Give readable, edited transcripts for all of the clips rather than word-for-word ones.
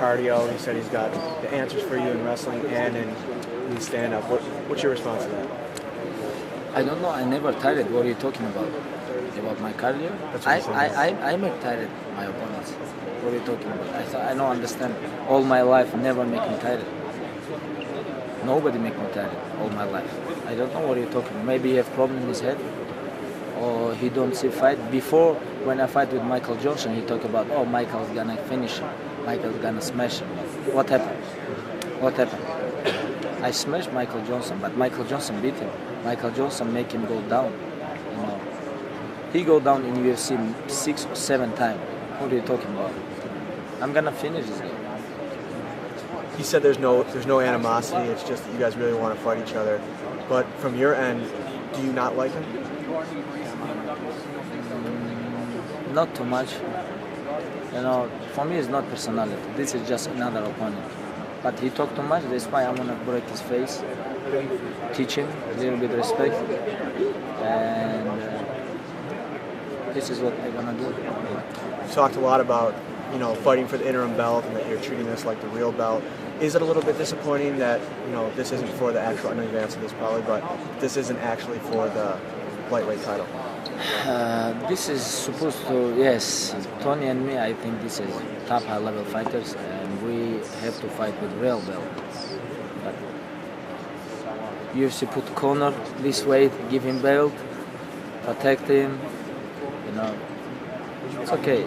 cardio. He said he's got the answers for you in wrestling and in stand-up. What's your response to that? I don't know. I never tired. What are you talking about? About my cardio? I make tired my opponents. What are you talking about? I don't understand. All my life, never make me tired. Nobody make me tired all my life. I don't know what you're talking about. Maybe he have problem in his head, or he don't see fight. Before, when I fight with Michael Johnson, he talk about, oh, Michael's gonna finish him. Michael's gonna smash him. What happened? What happened? I smashed Michael Johnson, but Michael Johnson beat him. Michael Johnson make him go down. You know, he go down in UFC 6 or 7 times. What are you talking about? I'm gonna finish this game. He said there's no animosity. It's just that you guys really want to fight each other. But from your end, do you not like him? Not too much. You know, for me it's not personality. This is just another opponent. But he talked too much. That's why I'm gonna break his face, teach him a little bit respect, and this is what I'm gonna do. You talked a lot about, you know, fighting for the interim belt and that you're treating this like the real belt. Is it a little bit disappointing that, you know, this isn't for the actual, I know you've answered this probably, but this isn't actually for the lightweight title? This is supposed to, yes, Tony and me, I think this is top high-level fighters, and we have to fight with real belt. But UFC put Conor this weight, give him belt, protect him, you know, it's okay.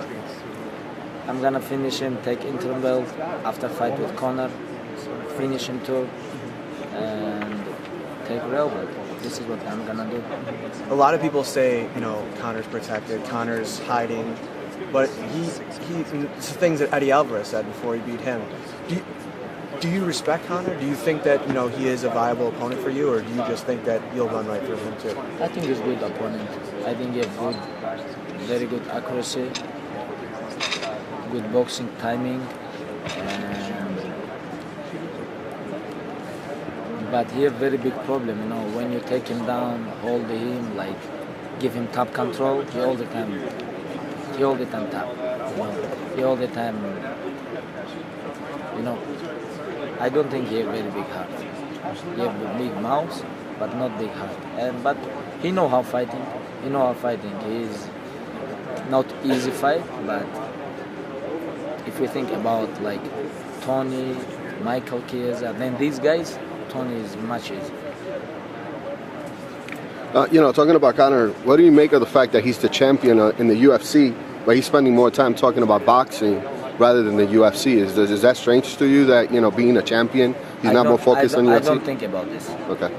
I'm gonna finish him, take interim belt after fight with Conor, finish him too, and take real belt. This is what I'm gonna do. A lot of people say, you know, Conor's protected, Conor's hiding, but it's the things that Eddie Alvarez said before he beat him. Do you respect Conor? Do you think that, you know, he is a viable opponent for you, or do you just think that you'll run right through him too? I think he's a good opponent. I think he has good, very good accuracy, good boxing timing, but he has a very big problem, you know, when you take him down, hold him, like, give him top control, he all the time top, you know, he all the time, you know, I don't think he has a very big heart. He has a big mouth, but not big heart. But he know how fighting, he is not easy fight, but if we think about like Tony, Michael Chiesa, then these guys, Tony is much easier. You know, talking about Conor, what do you make of the fact that he's the champion in the UFC, but he's spending more time talking about boxing rather than the UFC? Is that strange to you that, you know, being a champion, he's not more focused on UFC? I don't think about this. Okay.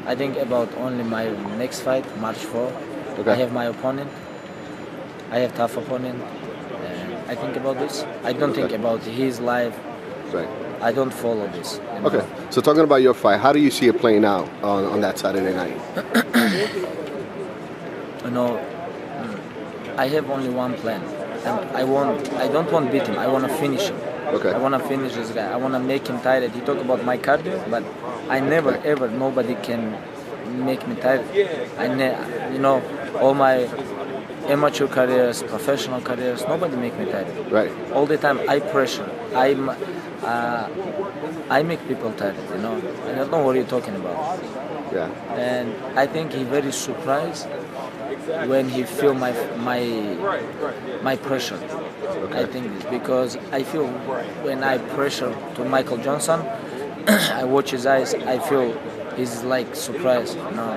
I think about only my next fight, March 4. Okay. I have my opponent. I have tough opponent. I think about this. I don't think about his life. Right. I don't follow this. You know? Okay. So talking about your fight, how do you see it playing out on that Saturday night? You know, I have only one plan. And I don't want to beat him. I want to finish him. Okay. I want to finish this guy. I want to make him tired. He talk about my cardio, but I never ever, nobody can make me tired. You know, all my amateur careers, professional careers, nobody make me tired. Right. All the time I pressure. I make people tired, you know. I don't know what you're talking about. Yeah. And I think he very surprised when he feel my pressure. Okay. I think it's because I feel when I pressure to Michael Johnson, I watch his eyes, I feel he's like surprised, you know.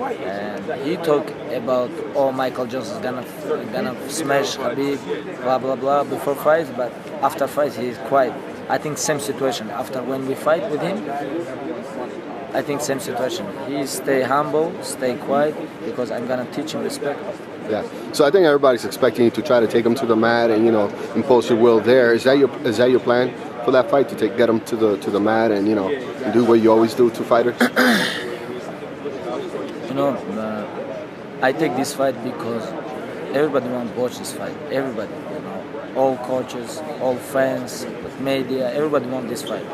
And he talk about, oh, Michael Johnson's gonna smash Khabib, blah blah blah before fight, but after fight he's quiet. I think same situation. After when we fight with him, I think same situation. He stay humble, stay quiet, because I'm gonna teach him respect. Yeah. So I think everybody's expecting you to try to take him to the mat and, you know, impose your will there. Is that your plan for that fight, to get him to the mat and, you know, do what you always do to fighters? You know, I take this fight because everybody wants to watch this fight. Everybody, you know, all coaches, all fans, media, everybody wants this fight.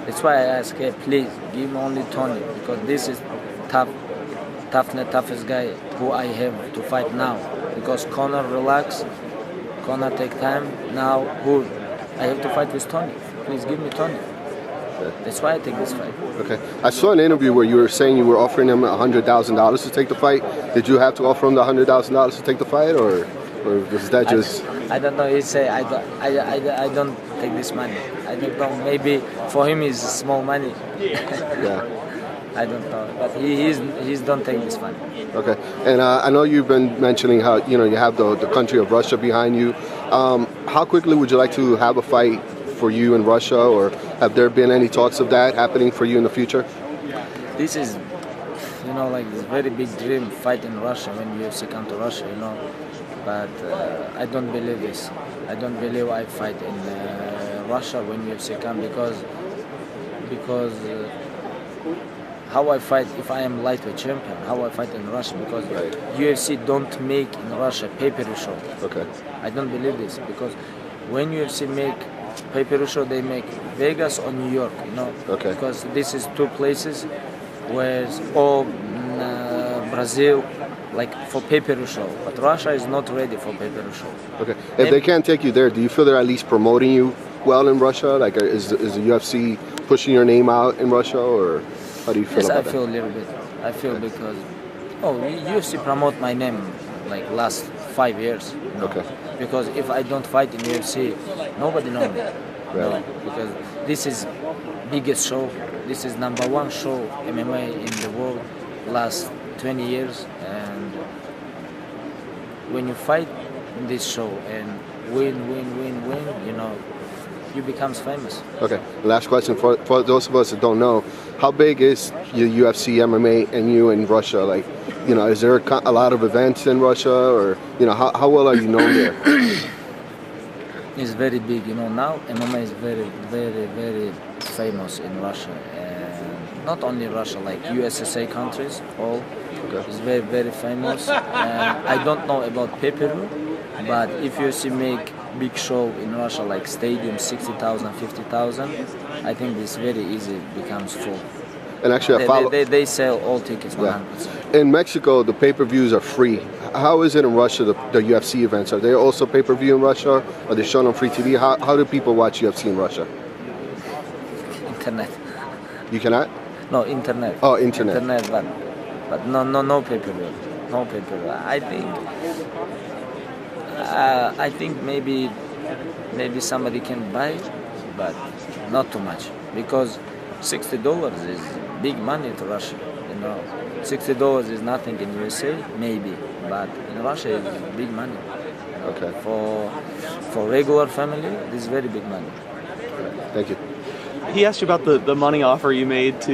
That's why I ask, hey, please give me only Tony, because this is toughest guy who I have to fight now. Because Conor relax, Conor take time. Now who? I have to fight with Tony. please give me Tony. That's why I take this fight. Okay. I saw an interview where you were saying you were offering him $100,000 to take the fight. Did you have to offer him the $100,000 to take the fight, or was that just? I don't know. He say I don't take this money. I don't know. Maybe for him it's small money. Yeah. I don't know. But he's don't take this money. Okay. And I know you've been mentioning how you have the country of Russia behind you. How quickly would you like to have a fight for you in Russia, or have there been any talks of that happening for you in the future? This is, like this very big dream, fight in Russia when UFC come to Russia, But I don't believe this. I don't believe I fight in Russia when UFC come because how I fight if I am lightweight champion, how I fight in Russia, because UFC don't make in Russia pay-per-view show. Okay. I don't believe this because when UFC make pay-per-view show, they make Vegas or New York, Okay. Because this is two places where all Brazil, like for pay-per-view show, but Russia is not ready for pay-per-view show. Okay. If they can't take you there, do you feel they're at least promoting you well in Russia? Like, is the UFC pushing your name out in Russia, or how do you feel about that? Yes, I feel a little bit. I feel because UFC promote my name like last 5 years. Okay. Because if I don't fight in UFC, nobody knows me. Right. Because this is biggest show. This is #1 show MMA in the world last 20 years, and when you fight in this show and win, you becomes famous. Okay. Last question for those of us that don't know, how big is your UFC, MMA, and you in Russia? Like, is there a lot of events in Russia, or how well are you known there? It's very big. Now MMA is very, very, very famous in Russia, and not only Russia, like USSA countries, all. Okay. It's very, very famous. I don't know about pay-per-view, but if UFC make big show in Russia, like stadium 60,000, 50,000, I think this very easy becomes full. And actually, they sell all tickets 100%. Yeah. In Mexico, the pay-per-views are free. How is it in Russia, the UFC events? Are they also pay-per-view in Russia? Are they shown on free TV? How do people watch UFC in Russia? Internet. You cannot? No, internet. Oh, internet. Internet, but no pay-per-view. No pay-per-view. I think maybe somebody can buy, but not too much, because $60 is big money to Russia. $60 is nothing in USA, maybe, but in Russia it's big money. Okay. For regular family, this is very big money. Thank you. He asked you about the money offer you made to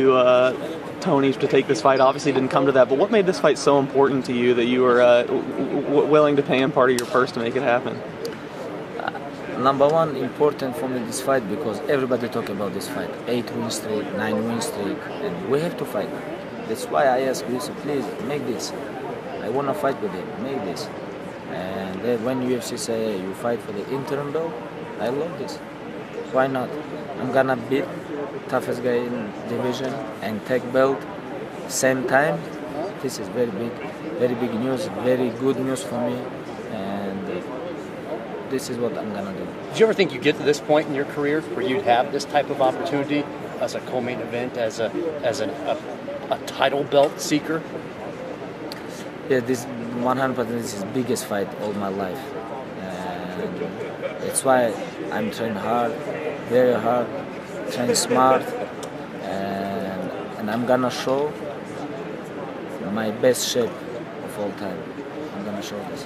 Tony to take this fight. Obviously, didn't come to that. But what made this fight so important to you that you were willing to pay him part of your purse to make it happen? #1 important for me this fight because everybody talk about this fight. 8-win streak, 9-win streak, and we have to fight. That's why I ask you, please make this. I wanna fight with him. Make this. And then when UFC say, hey, you fight for the interim belt, I love this. Why not? I'm gonna beat toughest guy in division and take belt same time. This is very big news, very good news for me, and this is what I'm gonna do. Did you ever think you'd get to this point in your career where you'd have this type of opportunity as a co-main event, as a title belt seeker? Yeah, this 100% this is biggest fight all my life, and that's why I'm training hard, very hard, train smart, and I'm gonna show my best shape of all time. I'm gonna show this.